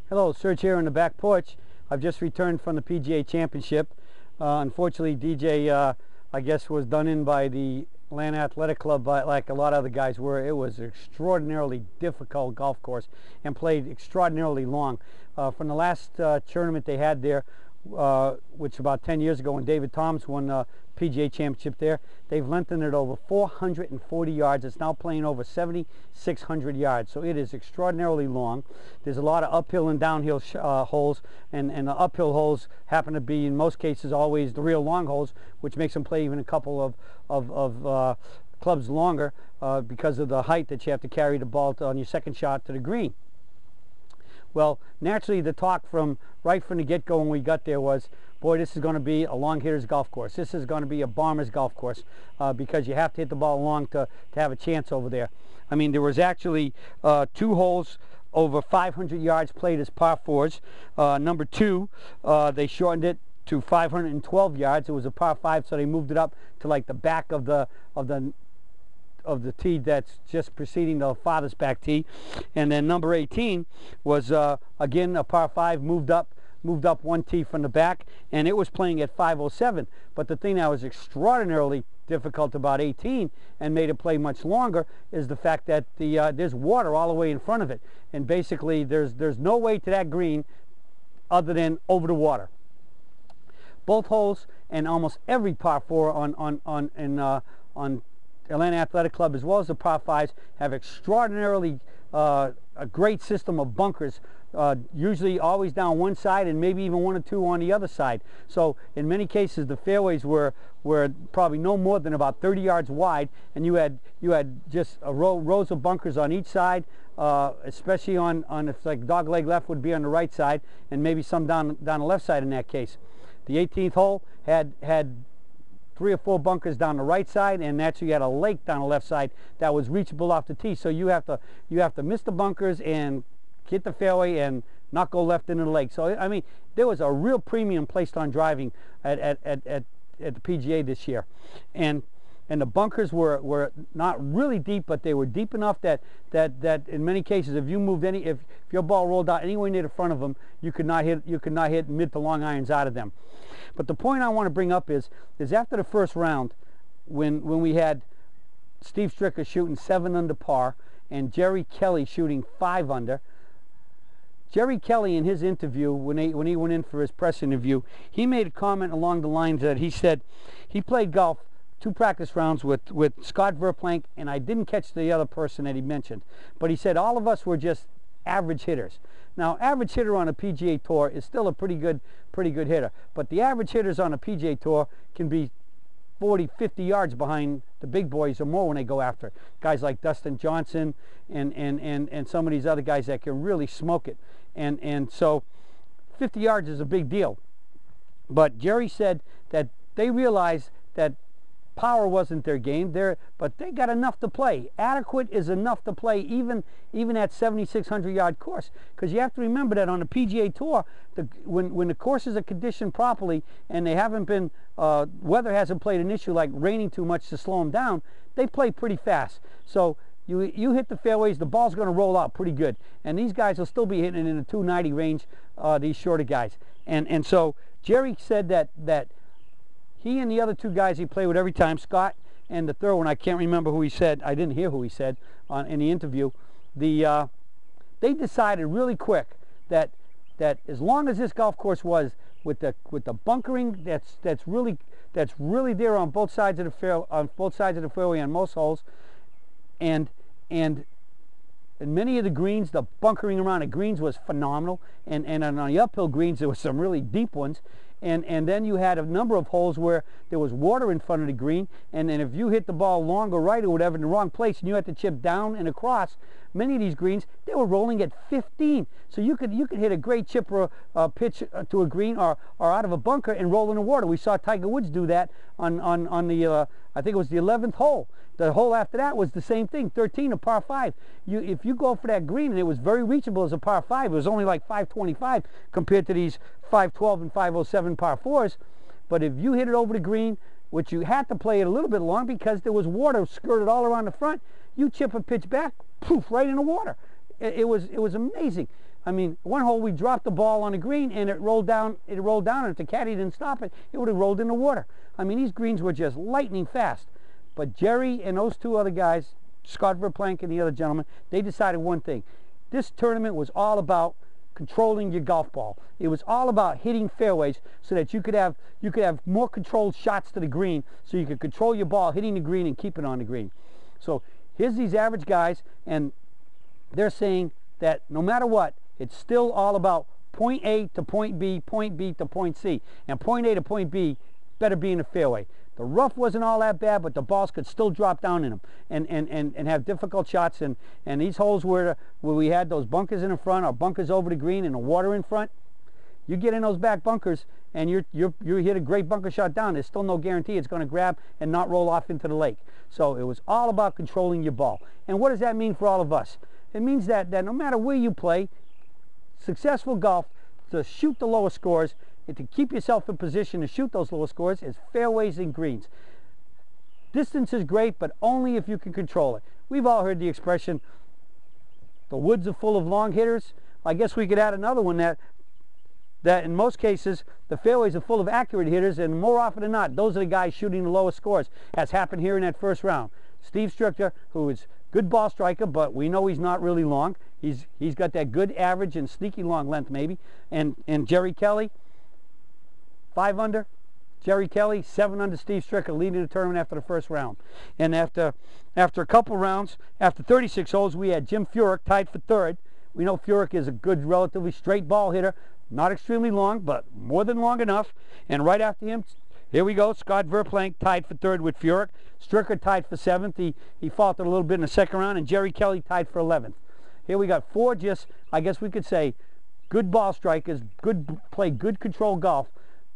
Hello, Serge here on the back porch. I've just returned from the PGA Championship. Unfortunately, DJ, I guess, was done in by the Atlanta Athletic Club, like a lot of other guys were. It was an extraordinarily difficult golf course and played extraordinarily long. From the last tournament they had there, which about 10 years ago when David Toms won the PGA Championship there, they've lengthened it over 440 yards. It's now playing over 7,600 yards, so it is extraordinarily long. There's a lot of uphill and downhill holes, and the uphill holes happen to be, in most cases, always the real long holes, which makes them play even a couple of clubs longer because of the height that you have to carry the ball on your second shot to the green. Well, naturally, the talk right from the get-go when we got there was, boy, this is going to be a long hitter's golf course. This is going to be a bomber's golf course because you have to hit the ball long to have a chance over there. I mean, there was actually 2 holes over 500 yards played as par 4s. Number 2, they shortened it to 512 yards. It was a par 5, so they moved it up to like the back of the tee that's just preceding the farthest back tee. And then number 18 was again a par 5, moved up 1 tee from the back, and it was playing at 507. But the thing that was extraordinarily difficult about 18 and made it play much longer is the fact that there's water all the way in front of it, and basically there's no way to that green other than over the water. Both holes and almost every par 4 on Atlanta Athletic Club, as well as the par 5s, have extraordinarily a great system of bunkers, usually always down one side and maybe even 1 or 2 on the other side. So in many cases the fairways were probably no more than about 30 yards wide, and you had just rows of bunkers on each side, especially on it's like dogleg left would be on the right side, and maybe some down the left side in that case. The 18th hole had 3 or 4 bunkers down the right side, and naturally you had a lake down the left side that was reachable off the tee. So you have to miss the bunkers and hit the fairway and not go left into the lake. So I mean, there was a real premium placed on driving at the PGA this year, and the bunkers were not really deep, but they were deep enough that in many cases, if you moved if your ball rolled out anywhere near the front of them, you could not hit mid to long irons out of them. But the point I want to bring up is after the first round, when we had Steve Stricker shooting 7 under par and Jerry Kelly shooting 5 under. Jerry Kelly, in his interview, when he went in for his press interview, he made a comment along the lines that he said he played golf 2 practice rounds with Scott Verplank, and I didn't catch the other person that he mentioned, but he said all of us were just average hitters. Now, average hitter on a PGA Tour is still a pretty good hitter, but the average hitters on a PGA Tour can be 40, 50 yards behind the big boys or more when they go after guys like Dustin Johnson and some of these other guys that can really smoke it. And so 50 yards is a big deal. But Jerry said that they realized that power wasn't their game, but they got enough to play. Adequate is enough to play even at 7,600 yard course, because you have to remember that on the PGA Tour, when the courses are conditioned properly and they haven't been weather hasn't played an issue like raining too much to slow them down, they play pretty fast. So you hit the fairways, the ball's going to roll out pretty good, and these guys will still be hitting it in the 290 range, these shorter guys. And so Jerry said that he and the other 2 guys he played with every time, Scott and the third one, I can't remember who he said, I didn't hear who he said in the interview, they decided really quick that as long as this golf course was with the bunkering that's really there on both sides of the fairway on most holes, and in many of the greens, the bunkering around the greens was phenomenal, and on the uphill greens there was some really deep ones. And then you had a number of holes where there was water in front of the green, and then if you hit the ball long or right or whatever in the wrong place and you had to chip down and across, many of these greens, they were rolling at 15. So you could hit a great chip or a pitch to a green or out of a bunker and roll in the water. We saw Tiger Woods do that on the I think it was the 11th hole. The hole after that was the same thing, 13, a par 5. If you go for that green, and it was very reachable as a par 5, it was only like 525 compared to these 512 and 507 par 4s. But if you hit it over the green, which you had to play it a little bit long because there was water skirted all around the front, you chip a pitch back, poof, right in the water. it was amazing. I mean, one hole we dropped the ball on the green and it rolled down, and if the caddy didn't stop it, it would have rolled in the water. I mean, these greens were just lightning fast. But Jerry and those two other guys, Scott Verplank and the other gentleman, they decided one thing. This tournament was all about controlling your golf ball. It was all about hitting fairways so that you could have more controlled shots to the green, so you could control your ball hitting the green and keep it on the green. So here's these average guys, and they're saying that no matter what, it's still all about point A to point B to point C, and point A to point B better be in the fairway. The rough wasn't all that bad, but the balls could still drop down in them and have difficult shots. And these holes where we had those bunkers in the front or bunkers over the green and the water in front, you get in those back bunkers and you hit a great bunker shot down. There's still no guarantee it's going to grab and not roll off into the lake. So it was all about controlling your ball. And what does that mean for all of us? It means that no matter where you play, successful golf, to shoot the lower scores, and to keep yourself in position to shoot those lower scores, is fairways and greens. Distance is great, but only if you can control it. We've all heard the expression, the woods are full of long hitters. I guess we could add another one, that in most cases, the fairways are full of accurate hitters, and more often than not, those are the guys shooting the lowest scores, as happened here in that first round. Steve Stricker, who is a good ball striker, but we know he's not really long. He's got that good average and sneaky long length maybe. And Jerry Kelly, 5 under. Jerry Kelly, 7 under. Steve Stricker leading the tournament after the first round. And after a couple rounds, after 36 holes, we had Jim Furyk tied for 3rd. We know Furyk is a good, relatively straight ball hitter. Not extremely long, but more than long enough. And right after him, here we go, Scott Verplank tied for 3rd with Furyk. Stricker tied for 7th. He faltered a little bit in the second round, and Jerry Kelly tied for 11th. Here we got 4 just, I guess we could say, good ball strikers, play good control golf,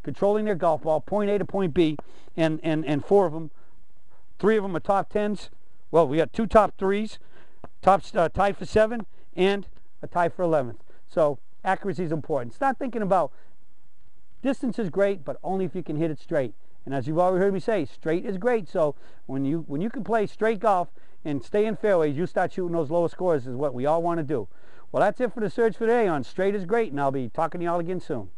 controlling their golf ball, point A to point B, and 4 of them, 3 of them are top 10s. Well, we got 2 top 3s, tied for 7, and a tie for 11th. So accuracy is important. Start thinking about distance is great, but only if you can hit it straight. And as you've already heard me say, straight is great. So when you can play straight golf and stay in fairways, you start shooting those lower scores, is what we all want to do. Well, that's it for the Surge for today on Straight is Great, and I'll be talking to y'all again soon.